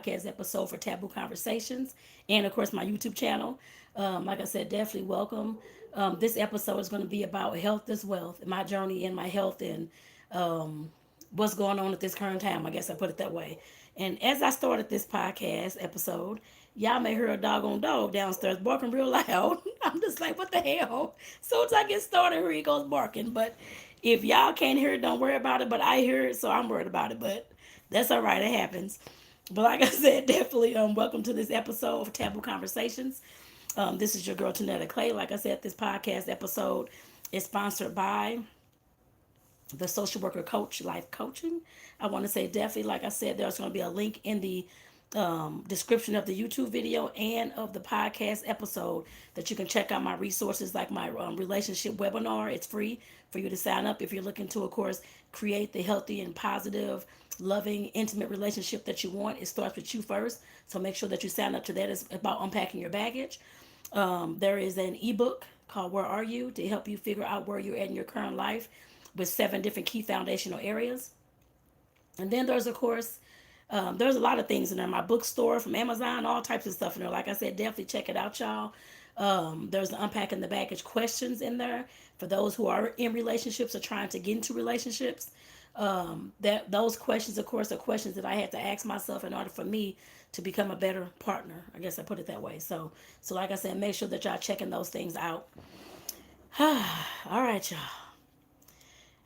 podcast episode for Taboo Conversations, and of course my YouTube channel. Like I said, definitely welcome. This episode is going to be about health as wealth, my journey in my health, and what's going on at this current time. I guess I put it that way. And as I started this podcast episode, y'all may hear a doggone dog downstairs barking real loud. I'm just like, what the hell? So as I get started, here he goes barking. But if y'all can't hear it, don't worry about it. But I hear it, so I'm worried about it. But that's all right. It happens. But like I said, definitely welcome to this episode of Taboo Conversations. This is your girl Tonetta Clay. Like I said, this podcast episode is sponsored by the social worker coach life coaching. I want to say definitely, like I said, there's going to be a link in the description of the YouTube video and of the podcast episode that you can check out my resources like my relationship webinar. It's free for you to sign up if you're looking to, of course, create the healthy and positive, loving, intimate relationship that you want. It starts with you first. So make sure that you sign up to that. It's about unpacking your baggage. There is an ebook called Where Are You to help you figure out where you're at in your current life with 7 different key foundational areas. And then there's, of course, there's a lot of things in there. My bookstore from Amazon, all types of stuff in there. Like I said, definitely check it out, y'all. There's the Unpacking the Baggage questions in there for those who are in relationships or trying to get into relationships. That those questions, of course, are questions that I had to ask myself in order for me to become a better partner. I guess I put it that way. So like I said, make sure that y'all checking those things out. All right, y'all.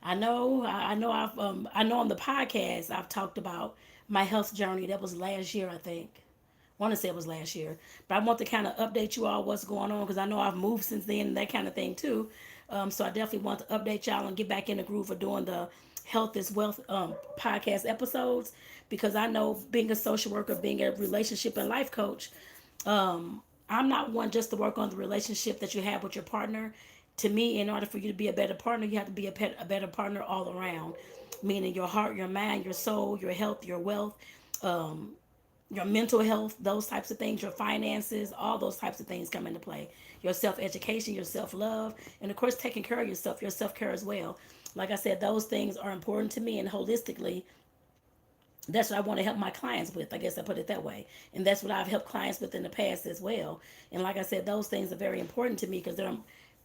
I know on the podcast I've talked about my health journey. That was last year, I think. I want to say it was last year, but I want to kind of update you all what's going on because I know I've moved since then and that kind of thing too. So I definitely want to update y'all and get back in the groove of doing the health is wealth podcast episodes because I know being a social worker, being a relationship and life coach, I'm not one just to work on the relationship that you have with your partner. To me, in order for you to be a better partner, you have to be a better partner all around, meaning your heart, your mind, your soul, your health, your wealth, your mental health, those types of things, your finances, all those types of things come into play. Your self education, your self love, and of course, taking care of yourself, your self care as well. Like I said, those things are important to me, and holistically, that's what I want to help my clients with. I guess I put it that way. And that's what I've helped clients with in the past as well. And like I said, those things are very important to me because they're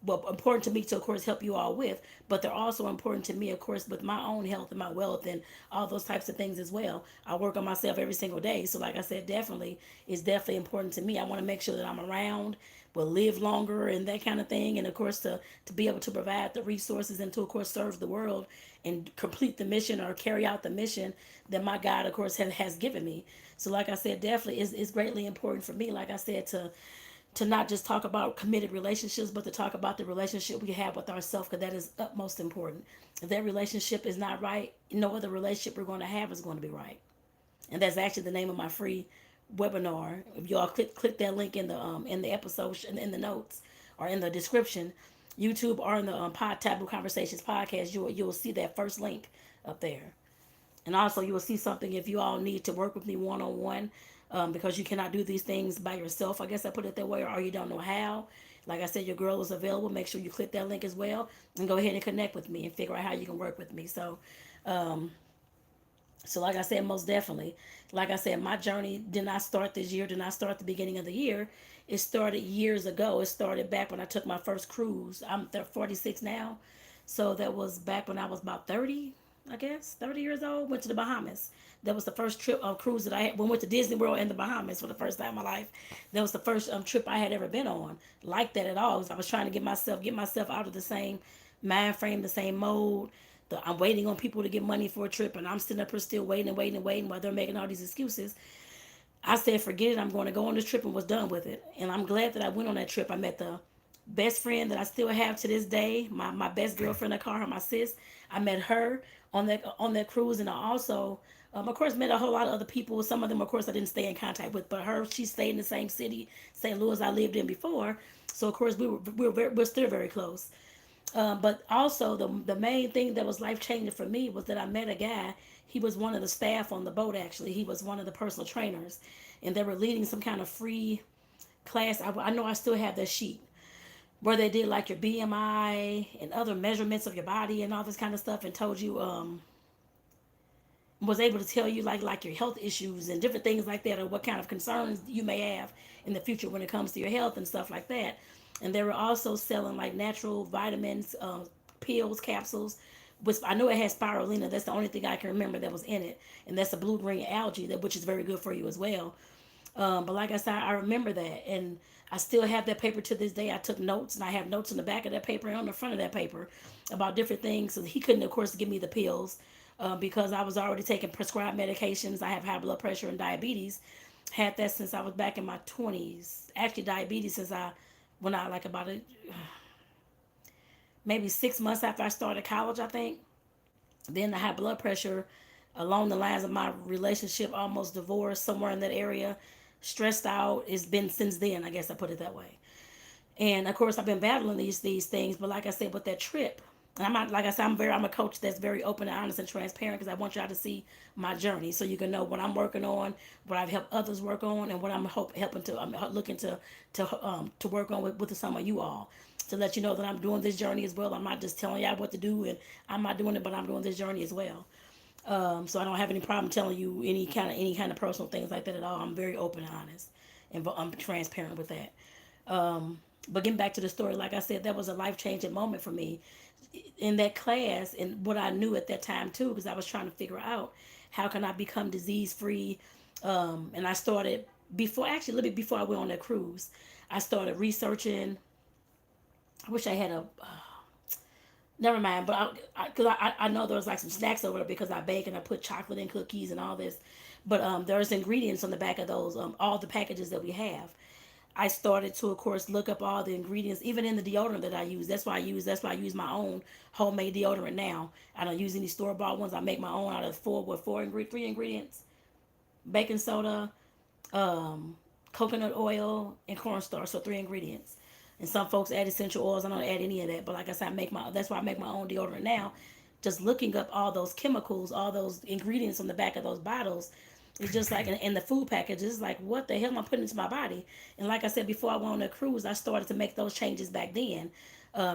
well important to me to of course help you all with, but they're also important to me of course with my own health and my wealth and all those types of things as well. I work on myself every single day. So like I said, definitely it's definitely important to me. I want to make sure that I'm around, will live longer and that kind of thing. And of course to be able to provide the resources and to of course serve the world and complete the mission or carry out the mission that my God of course has given me. So like I said, definitely is greatly important for me, like I said, to not just talk about committed relationships, but to talk about the relationship we have with ourselves, because that is utmost important. If that relationship is not right, no other relationship we're going to have is going to be right. And that's actually the name of my free webinar. If y'all click that link in the episode in the notes or in the description, YouTube or in the Pod Taboo Conversations podcast, you'll see that first link up there. And also, you will see something if you all need to work with me one on one, because you cannot do these things by yourself. I guess I put it that way, or you don't know how. Like I said, your girl is available. Make sure you click that link as well and go ahead and connect with me and figure out how you can work with me. So like I said, most definitely, like I said, my journey did not start this year, did not start at the beginning of the year. It started years ago. It started back when I took my first cruise. I'm 46 now. So that was back when I was about 30, I guess, 30 years old. Went to the Bahamas. That was the first trip cruise that I had. We went to Disney World in the Bahamas for the first time in my life. That was the first trip I had ever been on like that at all. I was trying to get myself out of the same mind frame, the same mode. I'm waiting on people to get money for a trip, and I'm sitting up here still waiting and waiting and waiting while they're making all these excuses. I said, forget it. I'm going to go on this trip and was done with it. And I'm glad that I went on that trip. I met the best friend that I still have to this day, my best girlfriend. I call her my sis. I met her on that cruise, and I also, of course, met a whole lot of other people. Some of them, of course, I didn't stay in contact with, but her, she stayed in the same city, St. Louis, I lived in before. So of course, we're still very close. But also the main thing that was life changing for me was that I met a guy. He was one of the staff on the boat. Actually, he was one of the personal trainers, and they were leading some kind of free class. I know I still have that sheet where they did like your BMI and other measurements of your body and all this kind of stuff, and told you was able to tell you like your health issues and different things like that, or what kind of concerns you may have in the future when it comes to your health and stuff like that. And they were also selling like natural vitamins, pills, capsules. Which I know it has spirulina. That's the only thing I can remember that was in it, and that's the blue green algae, that which is very good for you as well. But like I said, I remember that, and I still have that paper to this day. I took notes, and I have notes on the back of that paper and on the front of that paper about different things. So he couldn't, of course, give me the pills because I was already taking prescribed medications. I have high blood pressure and diabetes. Had that since I was back in my 20s. Actually, diabetes since when I like about maybe 6 months after I started college, I think. Then the high blood pressure along the lines of my relationship, almost divorced, somewhere in that area, stressed out. It's been since then, I guess I put it that way. And of course, I've been battling these things. But like I said, with that trip, and I'm not, like I said, I'm a coach that's very open and honest and transparent because I want y'all to see my journey so you can know what I'm working on, what I've helped others work on, and what I'm looking to work on with some of you all, to let you know that I'm doing this journey as well. I'm not just telling y'all what to do and I'm not doing it, but I'm doing this journey as well. So I don't have any problem telling you any kind of personal things like that at all. I'm very open and honest, and I'm transparent with that. But getting back to the story, like I said, that was a life changing moment for me in that class, and what I knew at that time too, because I was trying to figure out how can I become disease free. And I started before, actually a little bit before I went on that cruise. I started researching. I wish I had a never mind, but because I know there was like some snacks over there because I bake and I put chocolate and cookies and all this, but there's ingredients on the back of those all the packages that we have. I started to, of course, look up all the ingredients, even in the deodorant that I use. That's why I use my own homemade deodorant now. I don't use any store bought ones. I make my own out of three ingredients: baking soda, coconut oil, and cornstarch. So three ingredients. And some folks add essential oils. I don't add any of that. But like I said, that's why I make my own deodorant now. Just looking up all those chemicals, all those ingredients on the back of those bottles, it's just like in the food package. It's like, what the hell am I putting into my body? And like I said before, I went on a cruise. I started to make those changes back then.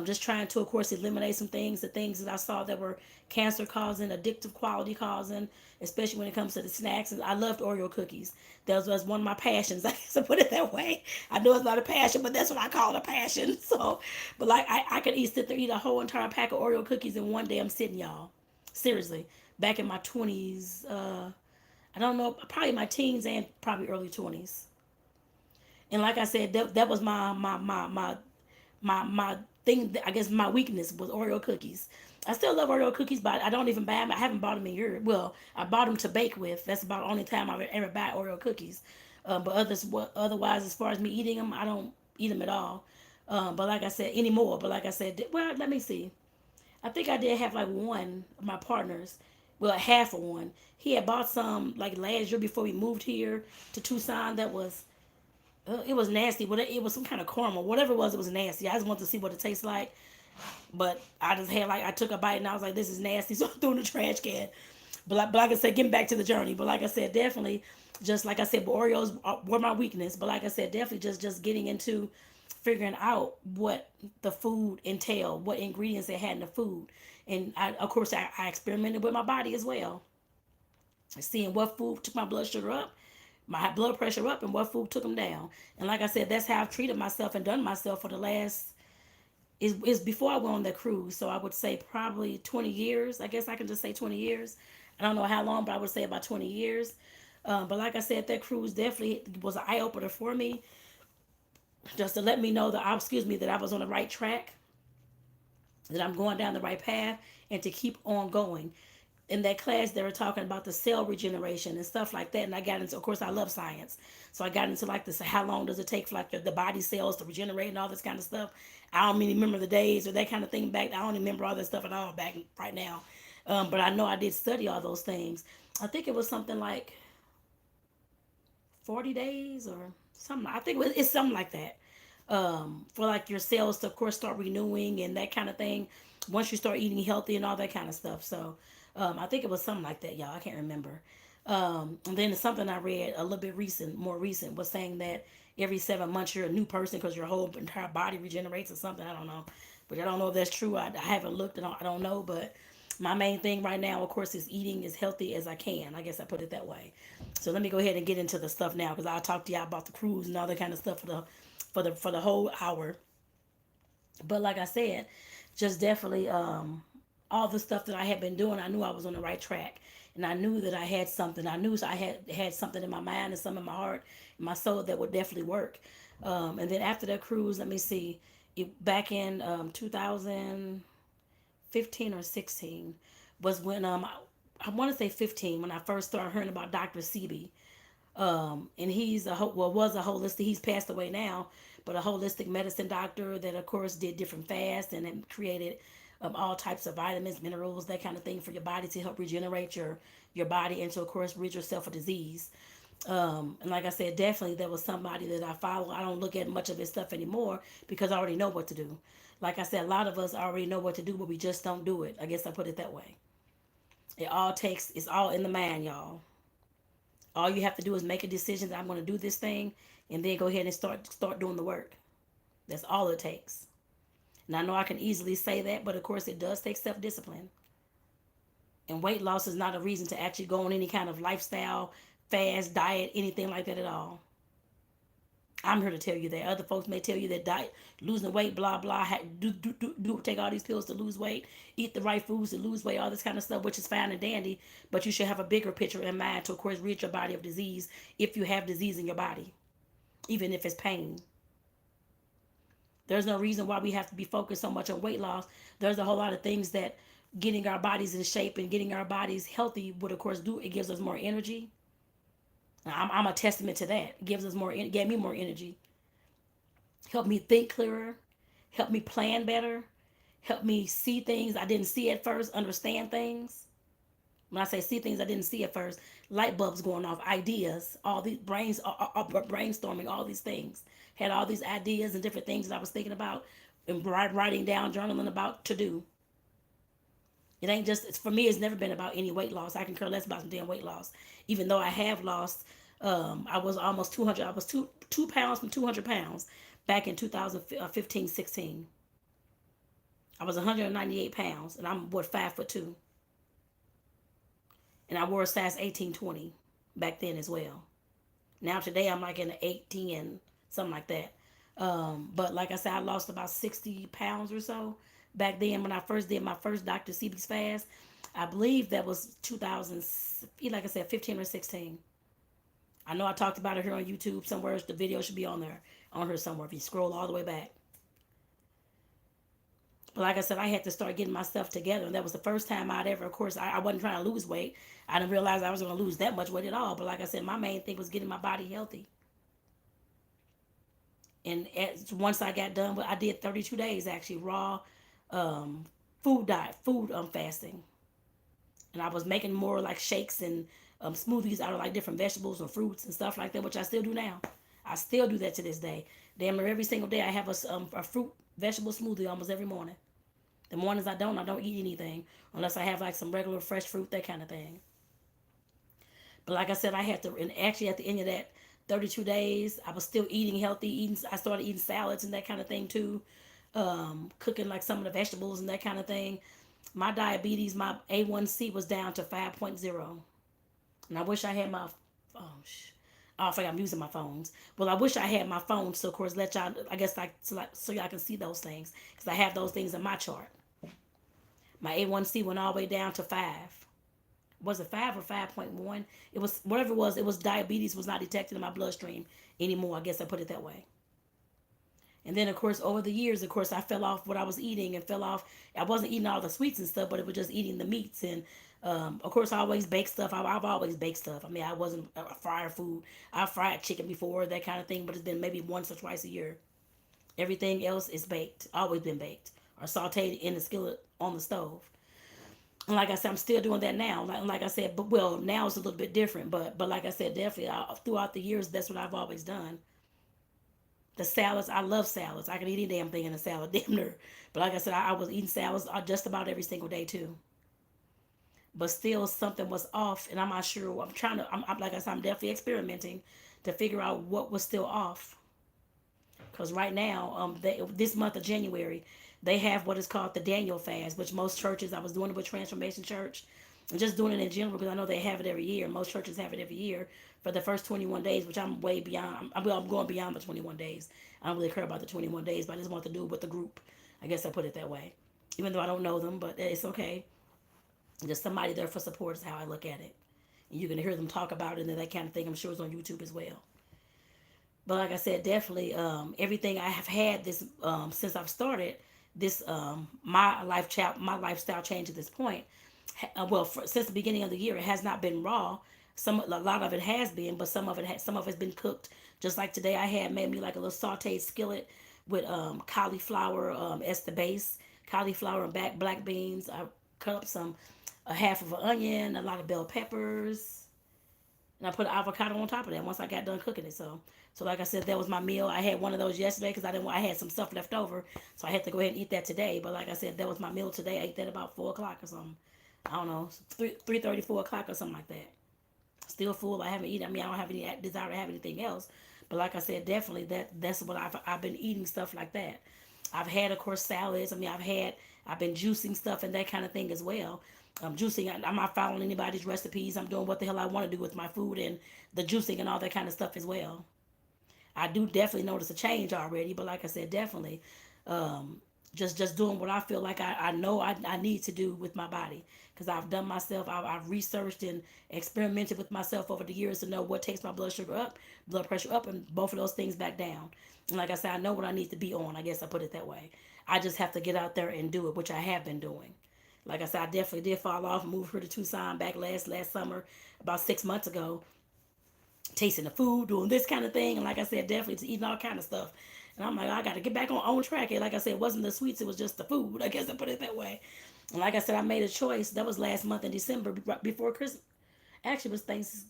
Just trying to, of course, eliminate some things, the things that I saw that were cancer causing, addictive quality causing, especially when it comes to the snacks. And I loved Oreo cookies. That was one of my passions. I guess I put it that way. I know it's not a passion, but that's what I call it, a passion. So, but like I could sit there, eat a whole entire pack of Oreo cookies in one day. I'm sitting, y'all. Seriously, back in my 20s. I don't know, probably my teens and probably early 20s. And like I said, that was my thing. I guess my weakness was Oreo cookies. I still love Oreo cookies, but I don't even buy them. I haven't bought them in years. Well, I bought them to bake with. That's about the only time I've ever buy Oreo cookies. But otherwise, as far as me eating them, I don't eat them at all. But like I said, anymore. But like I said, well, let me see. I think I did have like one of my partners, well, half of one. He had bought some like last year before we moved here to Tucson. That was it was nasty. But it was some kind of caramel, whatever it was. It was nasty. I just wanted to see what it tastes like. But I just had like I took a bite and I was like, this is nasty, so I threw it in the trash can. But like I said, getting back to the journey. But like I said, definitely, just like I said, Oreos were my weakness. But like I said, definitely just getting into figuring out what the food entailed, what ingredients they had in the food. And of course, I experimented with my body as well, seeing what food took my blood sugar up, my blood pressure up, and what food took them down. And like I said, that's how I've treated myself and done myself for the last is before I went on that cruise. So I would say probably 20 years. I guess I can just say 20 years. I don't know how long, but I would say about 20 years. But like I said, that cruise definitely was an eye opener for me, just to let me know that I was on the right track, that I'm going down the right path, and to keep on going. In that class, they were talking about the cell regeneration and stuff like that, and I got into, of course, I love science, so I got into like this, how long does it take for like the body cells to regenerate and all this kind of stuff. I don't really remember the days or that kind of thing back. I don't remember all that stuff at all back right now, but I know I did study all those things. I think it was something like 40 days or something. I think it's something like that. For like your cells to, of course, start renewing and that kind of thing once you start eating healthy and all that kind of stuff. So I think it was something like that, y'all. I can't remember. And then something I read a little bit more recent, was saying that every 7 months you're a new person because your whole entire body regenerates or something. I don't know. But I don't know if that's true. I haven't looked and I don't know. But My main thing right now, of course, is eating as healthy as I can. I guess I put it that way. So let me go ahead and get into the stuff now, because I'll talk to y'all about the cruise and all that kind of stuff for the whole hour. But like I said, just definitely all the stuff that I had been doing, I knew I was on the right track, and I knew that I had something. I knew I had something in my mind and something in my heart, and my soul that would definitely work. And then after that cruise, let me see, back in 2015 or 16 was when I want to say 15 when I first started hearing about Dr. Sebi. And he's was a holistic. He's passed away now, but a holistic medicine doctor that, of course, did different fasts and then created all types of vitamins, minerals, that kind of thing for your body to help regenerate your body and to, of course, rid yourself of disease. And like I said, definitely there was somebody that I follow. I don't look at much of his stuff anymore because I already know what to do. Like I said, a lot of us already know what to do, but we just don't do it. I guess I put it that way. It's all in the mind, y'all. All you have to do is make a decision that I'm going to do this thing, and then go ahead and start doing the work. That's all it takes. And I know I can easily say that, but of course it does take self discipline. And weight loss is not a reason to actually go on any kind of lifestyle, fast, diet, anything like that at all. I'm here to tell you that. Other folks may tell you that diet, losing weight, blah blah, take all these pills to lose weight, eat the right foods to lose weight, all this kind of stuff, which is fine and dandy. But you should have a bigger picture in mind to, of course, rid your body of disease if you have disease in your body, even if it's pain. There's no reason why we have to be focused so much on weight loss. There's a whole lot of things that getting our bodies in shape and getting our bodies healthy would, of course, do. It gives us more energy. I'm a testament to that. It gives us more, gave me more energy. Help me think clearer. Help me plan better. Help me see things I didn't see at first. Understand things. When I say see things I didn't see at first, light bulbs going off, ideas, all these brainstorming, all these things. Had all these ideas and different things that I was thinking about and writing down, journaling about to do. It ain't just, for me, it's never been about any weight loss. I can care less about some damn weight loss. Even though I have lost, I was almost 200, I was 2 pounds from 200 pounds back in 2015, 16. I was 198 pounds and I'm, what, 5'2". And I wore a size 18, 20 back then as well. Now today I'm like in the 18, something like that. But like I said, I lost about 60 pounds or so back then when I first did my first Dr. Sebi's fast. I believe that was 2000, like I said, 15 or 16. I know I talked about it here on YouTube somewhere. The video should be on there, on her somewhere if you scroll all the way back. But like I said, I had to start getting myself together. And that was the first time I'd ever, of course, I wasn't trying to lose weight. I didn't realize I was going to lose that much weight at all. But like I said, my main thing was getting my body healthy. And once I got done, I did 32 days actually, raw food fasting. And I was making more like shakes and smoothies out of like different vegetables and fruits and stuff like that, which I still do now. I still do that to this day. Damn near every single day I have a fruit vegetable smoothie almost every morning. The mornings I don't eat anything unless I have like some regular fresh fruit, that kind of thing. But like I said, I had to, and actually at the end of that 32 days, I was still eating healthy. I started eating salads and that kind of thing too. Cooking like some of the vegetables and that kind of thing. My diabetes, my A1C was down to 5.0. And I wish I had my, oh, I forgot I'm using my phones. Well, I wish I had my phone, so of course let y'all, I guess like so y'all can see those things. Because I have those things in my chart. My A1C went all the way down to 5. Was it 5 or 5.1? It was, whatever it was diabetes was not detected in my bloodstream anymore. I guess I put it that way. And then, of course, over the years, of course, I fell off what I was eating and fell off. I wasn't eating all the sweets and stuff, but it was just eating the meats. And, of course, I always bake stuff. I've always baked stuff. I mean, I wasn't a fryer food. I fried chicken before, that kind of thing, but it's been maybe once or twice a year. Everything else is baked, always been baked, or sauteed in the skillet on the stove. And like I said, I'm still doing that now. Like I said, but well, now it's a little bit different. But like I said, definitely throughout the years, that's what I've always done. The salads, I love salads. I can eat any damn thing in a salad, damn near. But like I said, I was eating salads just about every single day too. But still, something was off, and I'm not sure. I'm like I said, I'm definitely experimenting to figure out what was still off. Because right now, this month of January, they have what is called the Daniel fast, which most churches, I was doing it with Transformation Church, and just doing it in general because I know they have it every year. Most churches have it every year for the first 21 days, which I'm way beyond. I'm going beyond the 21 days. I don't really care about the 21 days, but I just want to do it with the group. I guess I put it that way. Even though I don't know them, but it's okay. Just somebody there for support is how I look at it. And you can hear them talk about it and that kind of thing. I'm sure it's on YouTube as well. But like I said, definitely everything I have had this since I've started this my lifestyle change at this point. Since the beginning of the year, it has not been raw. A lot of it has been, but some of it's been cooked. Just like today, I had made me like a little sautéed skillet with cauliflower as the base, cauliflower and black beans. I cut up a half of an onion, a lot of bell peppers, and I put avocado on top of that once I got done cooking it. So like I said, that was my meal. I had one of those yesterday because I didn't. I had some stuff left over, so I had to go ahead and eat that today. But like I said, that was my meal today. I ate that about 4 o'clock or something. I don't know, 3:30, 4 o'clock or something like that. Still full. I haven't eaten. I mean, I don't have any desire to have anything else. But like I said, definitely that's what I've been eating stuff like that. I've had, of course, salads. I mean, I've been juicing stuff and that kind of thing as well. Juicing. I'm not following anybody's recipes. I'm doing what the hell I want to do with my food and the juicing and all that kind of stuff as well. I do definitely notice a change already, but like I said, definitely just doing what I feel like I know I need to do with my body because I've done myself. I've researched and experimented with myself over the years to know what takes my blood sugar up, blood pressure up, and both of those things back down. And like I said, I know what I need to be on. I guess I put it that way. I just have to get out there and do it, which I have been doing. Like I said, I definitely did fall off and move here to Tucson back last summer, about 6 months ago, tasting the food, doing this kind of thing, and like I said, definitely eating all kind of stuff. And I'm like, I got to get back on track. And like I said, it wasn't the sweets; it was just the food. I guess I put it that way. And like I said, I made a choice. That was last month in December, before Christmas. Actually, it was Thanks.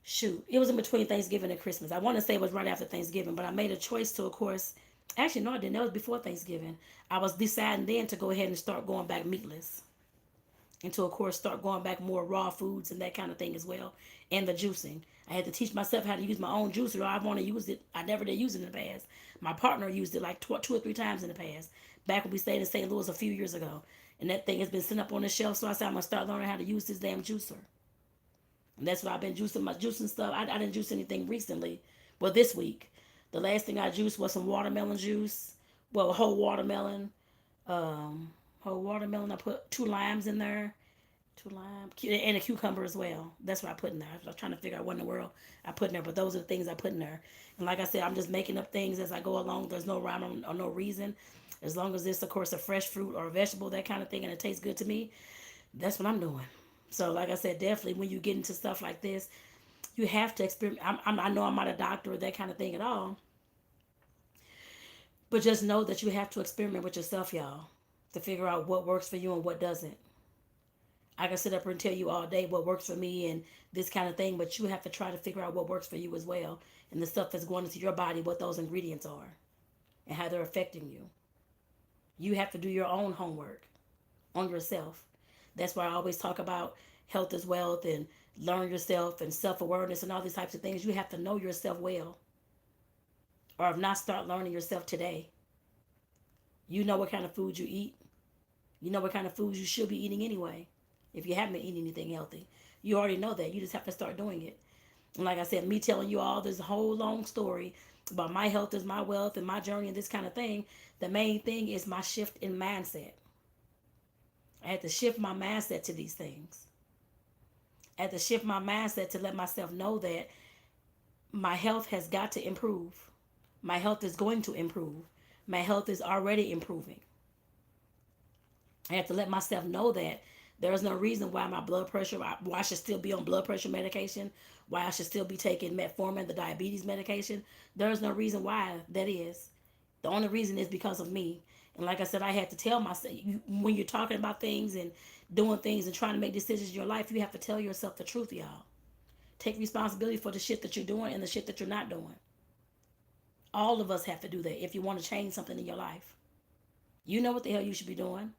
Shoot, it was in between Thanksgiving and Christmas. I want to say it was right after Thanksgiving, but I made a choice to, of course. Actually, no, I didn't. That was before Thanksgiving. I was deciding then to go ahead and start going back meatless and to of course start going back more raw foods and that kind of thing as well, and the juicing. I had to teach myself how to use my own juicer. I've only used it. I never did use it in the past. My partner used it like two or three times in the past. Back when we stayed in St. Louis a few years ago, and that thing has been sitting up on the shelf. So I said I'm gonna start learning how to use this damn juicer. And that's what I've been juicing my juicing stuff. I didn't juice anything recently. Well, this week, the last thing I juiced was some watermelon juice. Well, um, whole watermelon. I put 2 limes in there, 2 lime, and a cucumber as well. That's what I put in there. I was trying to figure out what in the world I put in there, but those are the things I put in there. And like I said, I'm just making up things as I go along. There's no rhyme or no reason. As long as it's, of course, a fresh fruit or a vegetable, that kind of thing, and it tastes good to me, that's what I'm doing. So, like I said, definitely when you get into stuff like this, you have to experiment. I know I'm not a doctor or that kind of thing at all, but just know that you have to experiment with yourself, y'all, to figure out what works for you and what doesn't. I can sit up here and tell you all day what works for me and this kind of thing, but you have to try to figure out what works for you as well. And the stuff that's going into your body, what those ingredients are and how they're affecting you. You have to do your own homework on yourself. That's why I always talk about health is wealth and learn yourself and self awareness and all these types of things. You have to know yourself well, or if not, start learning yourself today. You know what kind of food you eat. You know what kind of foods you should be eating anyway. If you haven't been eating anything healthy, you already know that. You just have to start doing it. And like I said, me telling you all this whole long story about my health is my wealth and my journey and this kind of thing, the main thing is my shift in mindset. I had to shift my mindset to these things. I had to shift my mindset to let myself know that my health has got to improve. My health is going to improve. My health is already improving. I have to let myself know that there's no reason why my blood pressure, why I should still be on blood pressure medication, why I should still be taking metformin, the diabetes medication. There's no reason why that is. The only reason is because of me. And like I said, I had to tell myself, when you're talking about things and doing things and trying to make decisions in your life, you have to tell yourself the truth, y'all. Take responsibility for the shit that you're doing and the shit that you're not doing. All of us have to do that if you want to change something in your life. You know what the hell you should be doing.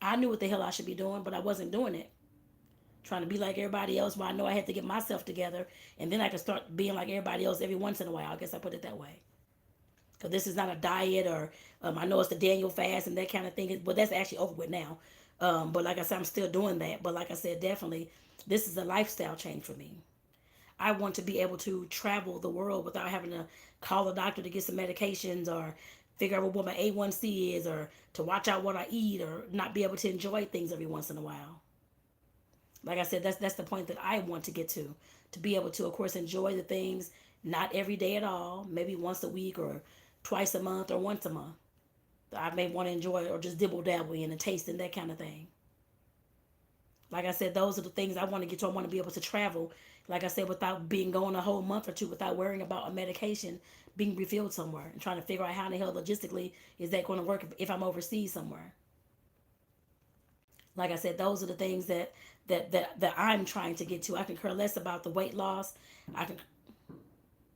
I knew what the hell I should be doing, but I wasn't doing it. trying to be like everybody else. But I know I had to get myself together, and then I can start being like everybody else every once in a while. I guess I put it that way. Because this is not a diet, or I know it's the Daniel fast and that kind of thing, but that's actually over with now. But like I said, I'm still doing that. But like I said, definitely, this is a lifestyle change for me. I want to be able to travel the world without having to call a doctor to get some medications, or figure out what my A1C is, or to watch out what I eat, or not be able to enjoy things every once in a while. Like I said, that's the point that I want to get to be able to, of course, enjoy the things, not every day at all, maybe once a week or twice a month or once a month. I may want to enjoy, or just dibble dabble in and taste and that kind of thing. Like I said, those are the things I want to get to. I want to be able to travel, like I said, without being gone a whole month or two, without worrying about a medication being refilled somewhere, and trying to figure out how in the hell logistically is that going to work if I'm overseas somewhere. Like I said, those are the things that I'm trying to get to. I can care less about the weight loss. I can.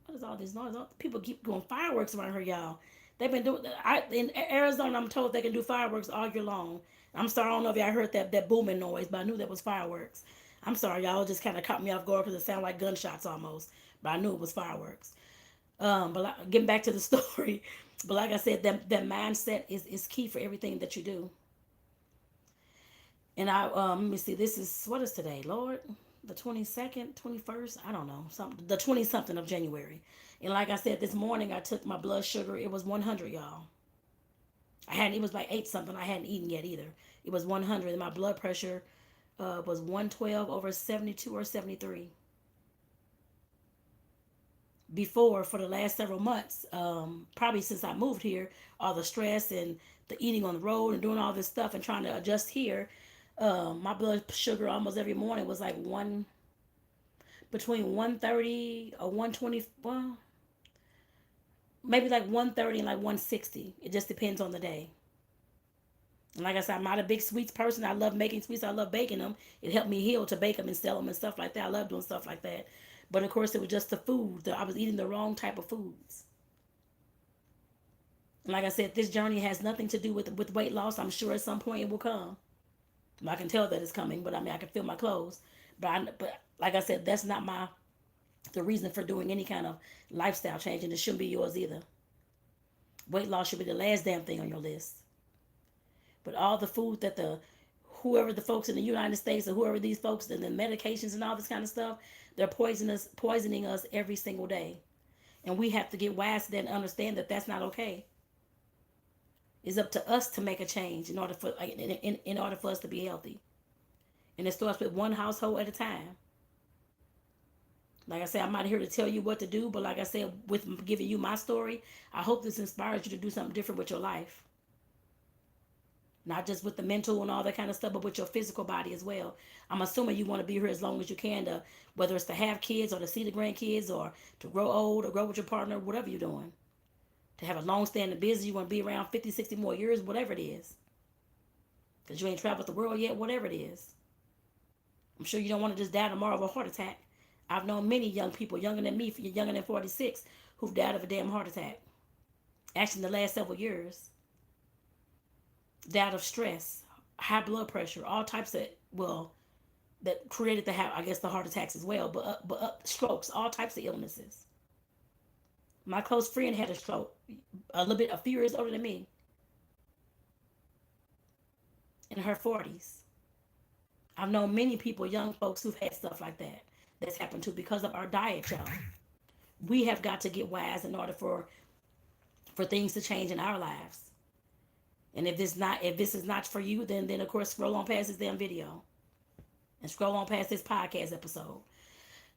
What is all this noise? People keep doing fireworks around here, y'all. They've been doing. In Arizona, I'm told they can do fireworks all year long. I'm sorry, I don't know if y'all heard that booming noise, but I knew that was fireworks. I'm sorry, y'all just kind of caught me off guard because it sounded like gunshots almost, but I knew it was fireworks. But getting back to the story, but like I said, that mindset is key for everything that you do. And let me see. This is, what is today, Lord? The 22nd, 21st. I don't know, something, the 20 something of January. And like I said, this morning I took my blood sugar. It was 100, y'all. I hadn't. It was like 8 something. I hadn't eaten yet either. It was 100, and my blood pressure was 112 over 72 or 73. Before, for the last several months, probably since I moved here, all the stress and the eating on the road and doing all this stuff and trying to adjust here, my blood sugar almost every morning was like between 130 or 120, well, maybe like 130 and like 160. It just depends on the day. And like I said, I'm not a big sweets person. I love making sweets. I love baking them. It helped me heal to bake them and sell them and stuff like that. I love doing stuff like that. But of course, it was just the food. I was eating the wrong type of foods. And like I said, this journey has nothing to do with weight loss. I'm sure at some point it will come. I can tell that it's coming, but I mean, I can feel my clothes. But like I said, that's not the reason for doing any kind of lifestyle change, and it shouldn't be yours either. Weight loss should be the last damn thing on your list. But all the food that whoever the folks in the United States, or whoever these folks, and the medications and all this kind of stuff, they're poisoning us every single day. And we have to get wise to that and understand that that's not okay. It's up to us to make a change in order for in order for us to be healthy. And it starts with one household at a time. Like I said, I'm not here to tell you what to do, but like I said, with giving you my story, I hope this inspires you to do something different with your life. Not just with the mental and all that kind of stuff, but with your physical body as well. I'm assuming you want to be here as long as you can, to whether it's to have kids or to see the grandkids or to grow old or grow with your partner, whatever you're doing. To have a long-standing business, you want to be around 50, 60 more years, whatever it is. Because you ain't traveled the world yet, whatever it is. I'm sure you don't want to just die tomorrow of a heart attack. I've known many young people, younger than me, younger than 46, who've died of a damn heart attack. Actually, in the last several years. Died of stress, high blood pressure, all types of, well, that created I guess the heart attacks as well, but strokes, all types of illnesses. My close friend had a stroke, a few years older than me, in her 40s. I've known many people, young folks, who've had stuff like that. That's happened to because of our diet, y'all. We have got to get wise in order for things to change in our lives. And if this is not for you, then of course scroll on past this damn video. And scroll on past this podcast episode.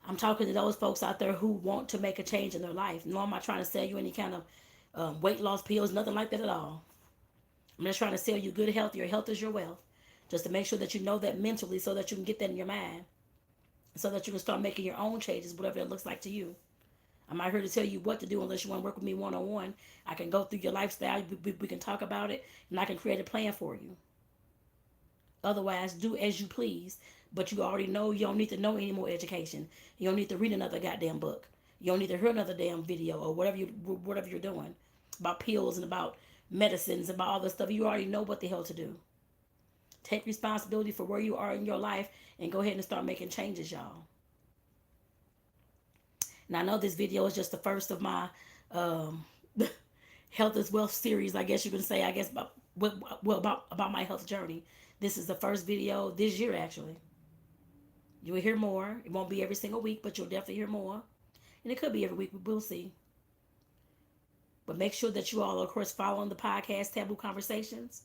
I'm talking to those folks out there who want to make a change in their life. No, I'm not trying to sell you any kind of weight loss pills, nothing like that at all. I'm just trying to sell you good health. Your health is your wealth. Just to make sure that you know that mentally, so that you can get that in your mind. So that you can start making your own changes, whatever it looks like to you. I'm not here to tell you what to do unless you want to work with me one-on-one. I can go through your lifestyle. We can talk about it, and I can create a plan for you. Otherwise, do as you please. But you already know you don't need to know any more education. You don't need to read another goddamn book. You don't need to hear another damn video or whatever you're doing about pills and about medicines and about all this stuff. You already know what the hell to do. Take responsibility for where you are in your life and go ahead and start making changes, y'all. And I know this video is just the first of my um, health is wealth series, I guess you can say, I guess, about my health journey. This is the first video this year, actually. You will hear more. It won't be every single week, but you'll definitely hear more. And it could be every week, we'll see. But make sure that you all are, of course, following the podcast Taboo Conversations.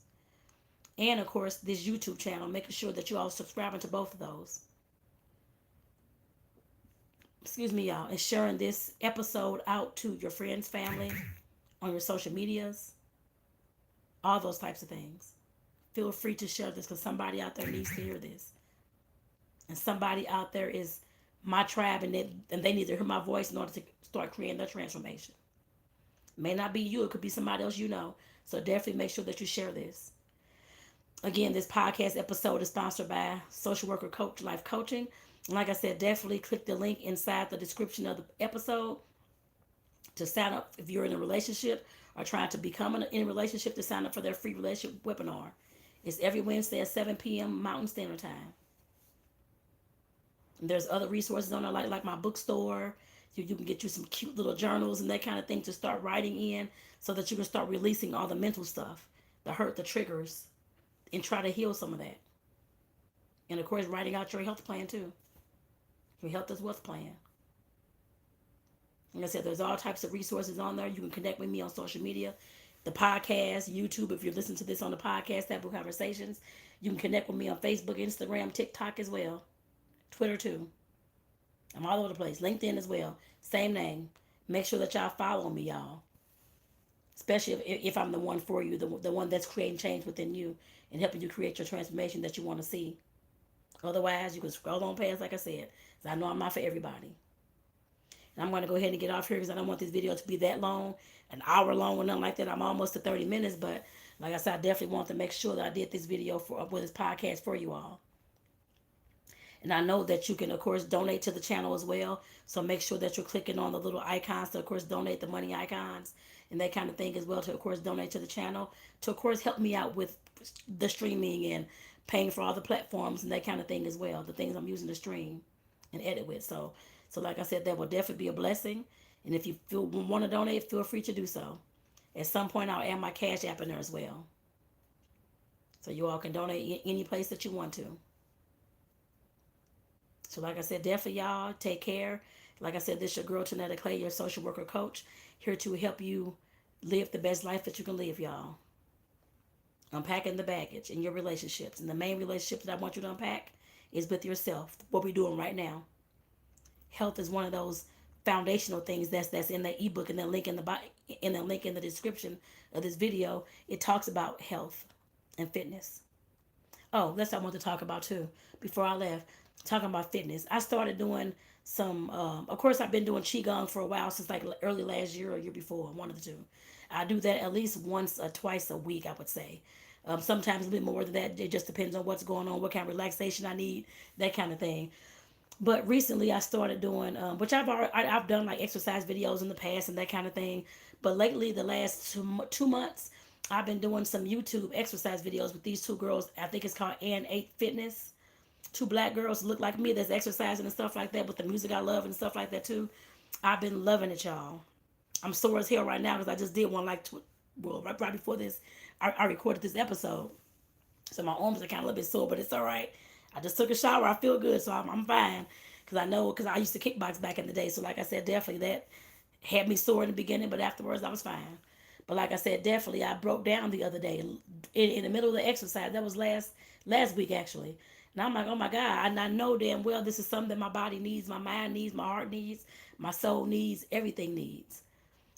And, of course, this YouTube channel, making sure that you all subscribing to both of those. Excuse me, y'all. And sharing this episode out to your friends, family, on your social medias, all those types of things. Feel free to share this because somebody out there needs to hear this. And somebody out there is my tribe, and they need to hear my voice in order to start creating their transformation. It may not be you, it could be somebody else you know. So definitely make sure that you share this. Again, this podcast episode is sponsored by Social Worker Coach Life Coaching. And like I said, definitely click the link inside the description of the episode to sign up if you're in a relationship or trying to become in a relationship, to sign up for their free relationship webinar. It's every Wednesday at 7 p.m. Mountain Standard Time. And there's other resources on there, like my bookstore. You can get you some cute little journals and that kind of thing to start writing in so that you can start releasing all the mental stuff, the hurt, the triggers, and try to heal some of that. And of course, writing out your health plan too. Your health is wealth plan. Like I said, there's all types of resources on there. You can connect with me on social media, the podcast, YouTube. If you're listening to this on the podcast, Taboo Conversations, you can connect with me on Facebook, Instagram, TikTok as well, Twitter too. I'm all over the place. LinkedIn as well. Same name. Make sure that y'all follow me, y'all. Especially if I'm the one for you, the one that's creating change within you and helping you create your transformation that you want to see. Otherwise, you can scroll on past, like I said. So I know I'm not for everybody. And I'm going to go ahead and get off here because I don't want this video to be that long, an hour long or nothing like that. I'm almost to 30 minutes, but like I said, I definitely want to make sure that I did this video with this podcast for you all. And I know that you can, of course, donate to the channel as well. So make sure that you're clicking on the little icons to, of course, donate the money icons and that kind of thing as well to, of course, donate to the channel. To, of course, help me out with the streaming and paying for all the platforms and that kind of thing as well. The things I'm using to stream and edit with. So like I said, that will definitely be a blessing. And if you want to donate, feel free to do so. At some point, I'll add my Cash App in there as well. So you all can donate any place that you want to. So like I said, definitely y'all, take care. Like I said, this is your girl, Tonetta Clay, your social worker coach, here to help you live the best life that you can live, y'all. Unpacking the baggage in your relationships. And the main relationship that I want you to unpack is with yourself, what we're doing right now. Health is one of those foundational things that's in the ebook and the link in the description of this video. It talks about health and fitness. Oh, that's what I want to talk about too. Before I left, talking about fitness, I started doing some. Of course, I've been doing qigong for a while, since like early last year or year before, one of the two. I do that at least once or twice a week, I would say. Sometimes a bit more than that. It just depends on what's going on, what kind of relaxation I need, that kind of thing. But recently I started doing, which I've done like exercise videos in the past and that kind of thing. But lately, the last 2 months, I've been doing some YouTube exercise videos with these two girls. I think it's called And8 Fitness. Two black girls look like me that's exercising and stuff like that with the music I love and stuff like that too. I've been loving it, y'all. I'm sore as hell right now because I just did one right before this. I recorded this episode. So my arms are kind of a little bit sore, but it's all right. I just took a shower. I feel good, so I'm fine. Because I used to kickbox back in the day. So like I said, definitely that had me sore in the beginning, but afterwards I was fine. But like I said, definitely I broke down the other day in the middle of the exercise. That was last week actually. And I'm like, oh my God. And I know damn well this is something that my body needs, my mind needs, my heart needs, my soul needs, everything needs.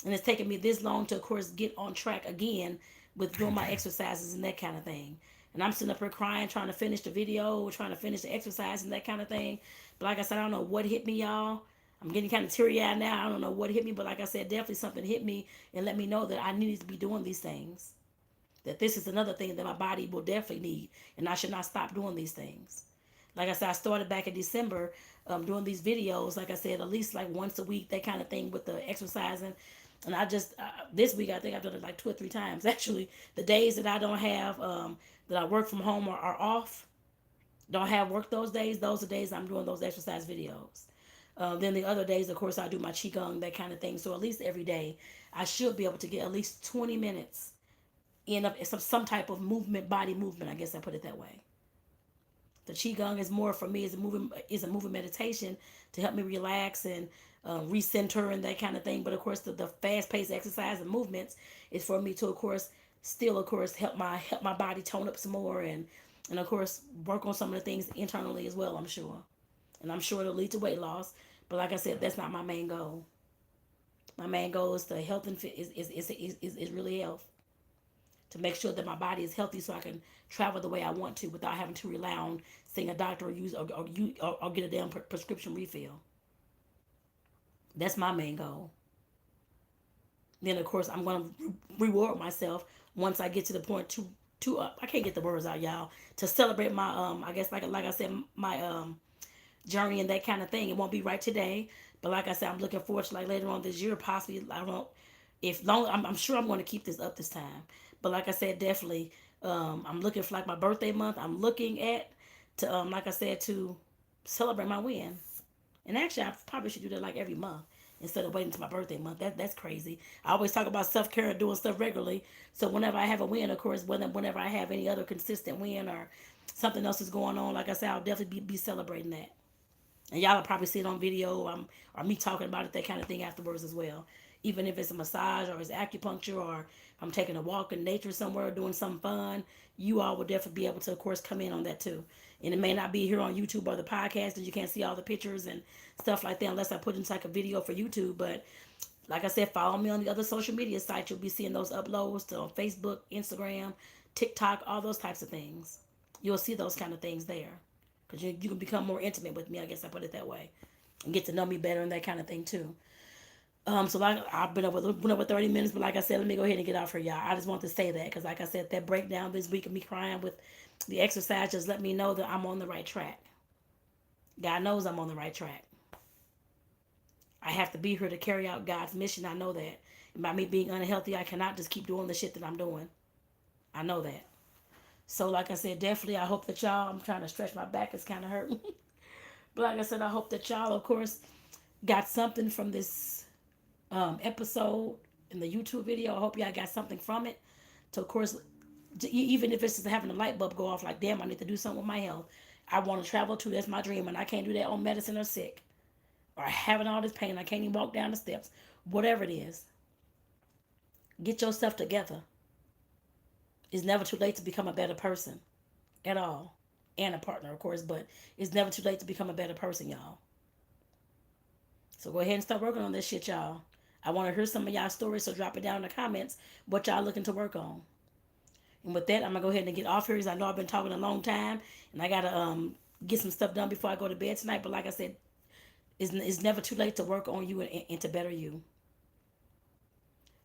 And it's taken me this long to, of course, get on track again with doing my exercises and that kind of thing. And I'm sitting up here crying, trying to finish the video, trying to finish the exercise and that kind of thing. But like I said, I don't know what hit me, y'all. I'm getting kind of teary-eyed now. I don't know what hit me, but like I said, definitely something hit me and let me know that I needed to be doing these things. That this is another thing that my body will definitely need, and I should not stop doing these things. Like I said, I started back in December doing these videos, like I said, at least like once a week, that kind of thing with the exercising. And I just this week I think I've done it like 2 or 3 times. Actually, the days that I don't have that I work from home or are off, don't have work those days. Those are days I'm doing those exercise videos. Then the other days, of course, I do my qigong, that kind of thing. So at least every day, I should be able to get at least 20 minutes in some type of movement, body movement. I guess I put it that way. The qigong is more for me is a moving meditation to help me relax and recenter and that kind of thing. But of course, the fast paced exercise and movements is for me to, of course, still of course help my body tone up some more and of course work on some of the things internally as well. I'm sure, and I'm sure it'll lead to weight loss. But like I said, that's not my main goal. My main goal is to health and fit is really health, to make sure that my body is healthy so I can travel the way I want to without having to rely on seeing a doctor or use or get a damn prescription refill. That's my main goal. Then of course I'm gonna reward myself once I get to the point to I can't get the words out, y'all, to celebrate my I guess like I said, my journey and that kind of thing. It won't be right today, but like I said, I'm looking forward to like later on this year, possibly. I don't know if long. I'm sure I'm going to keep this up this time. But like I said, definitely, I'm looking for like my birthday month. I'm looking at to like I said, to celebrate my win. And actually, I probably should do that like every month instead of waiting until my birthday month. That's crazy. I always talk about self care and doing stuff regularly. So whenever I have a win, of course, whenever I have any other consistent win or something else is going on, like I said, I'll definitely be celebrating that. And y'all will probably see it on video or me talking about it, that kind of thing afterwards as well. Even if it's a massage or it's acupuncture or if I'm taking a walk in nature somewhere doing something fun, you all will definitely be able to, of course, come in on that too. And it may not be here on YouTube or the podcast because you can't see all the pictures and stuff like that unless I put into like a video for YouTube. But like I said, follow me on the other social media sites. You'll be seeing those uploads to Facebook, Instagram, TikTok, all those types of things. You'll see those kind of things there because you can become more intimate with me. I guess I put it that way, and get to know me better and that kind of thing too. So like I've been over 30 minutes, but like I said, let me go ahead and get off here, y'all. I just want to say that because like I said, that breakdown this week of me crying with the exercise just let me know that I'm on the right track. God knows I'm on the right track. I have to be here to carry out God's mission. I know that. And by me being unhealthy, I cannot just keep doing the shit that I'm doing. I know that. So like I said, definitely I hope that y'all, I'm trying to stretch my back, it's kind of hurting. But like I said, I hope that y'all, of course, got something from this episode in the YouTube video. I hope y'all got something from it. To, of course, even if it's just having a light bulb go off, like, damn, I need to do something with my health. I want to travel too. That's my dream. And I can't do that on medicine or sick. Or having all this pain. I can't even walk down the steps. Whatever it is. Get yourself together. It's never too late to become a better person. At all. And a partner, of course. But it's never too late to become a better person, y'all. So go ahead and start working on this shit, y'all. I want to hear some of y'all stories, so drop it down in the comments what y'all looking to work on. And with that, I'm gonna go ahead and get off here because I know I've been talking a long time, and I gotta get some stuff done before I go to bed tonight. But like I said, it's never too late to work on you and to better you.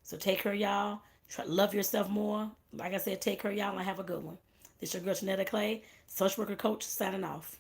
So take care, y'all. Love yourself more. Like I said, take care, y'all, and have a good one. This your girl Tonetta Clay, social worker coach, signing off.